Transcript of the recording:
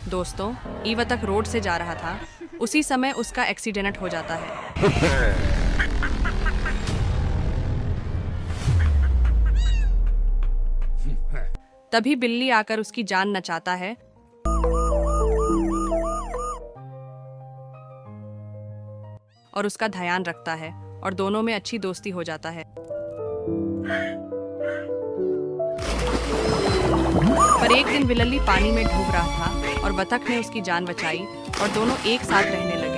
दोस्तों, ईवतक रोड से जा रहा था। उसी समय उसका एक्सीडेंट हो जाता है। तभी बिल्ली आकर उसकी जान बचाता है और उसका ध्यान रखता है और दोनों में अच्छी दोस्ती हो जाता है। पर एक दिन बिल्ली पानी में डूब रहा था और बतख ने उसकी जान बचाई और दोनों एक साथ रहने लगे।